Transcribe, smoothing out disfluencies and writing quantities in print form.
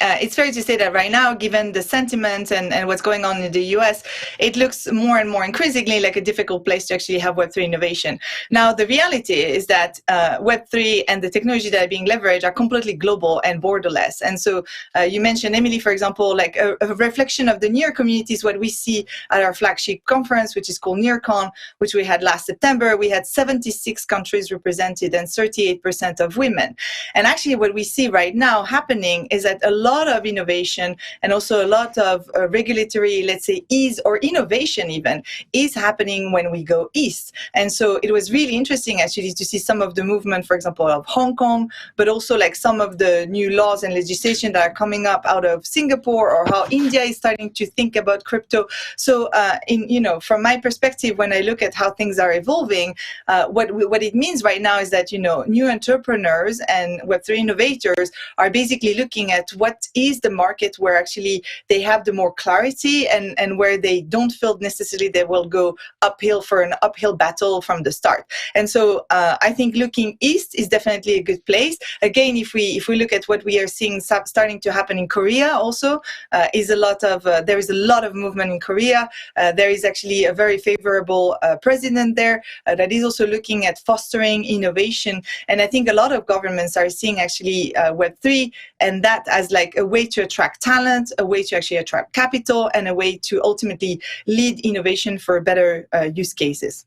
it's fair to say that right now, given the sentiment and what's going on in the US, it looks more and more increasingly like a difficult place to actually have Web3 innovation. Now, the reality is that Web3 and the technology that are being leveraged are completely global and borderless. And so you mentioned, Emily, for example, like a reflection of the near communities, what we see at our flagship conference, which is called NearCon, which we had last September. We had 76 countries represented and 38% of women. And actually what we see right now happening is that a lot of innovation and also a lot of regulatory, let's say, ease or innovation even is happening when we go east. And so it was really interesting actually to see some of the movement, for example, of Hong Kong, but also like some of the new laws and legislation that are coming up out of Singapore, or how India is starting to think about crypto. So from my perspective, when I look at how things are evolving, what it means right now is that, new entrepreneurs and Web3 innovators are basically looking at what is the market where actually they have the more clarity and where they don't feel necessarily they will go uphill for an uphill battle from the start. And so I think looking east is definitely a good place. Again, if we look at what we are seeing starting to happen in Korea also, there is a lot of movement in Korea. There is actually a very favorable president there that is also looking at fostering innovation. And I think a lot of governments are seeing actually Web3 and that as like a way to attract talent, a way to actually attract capital, and a way to ultimately lead innovation for better use cases.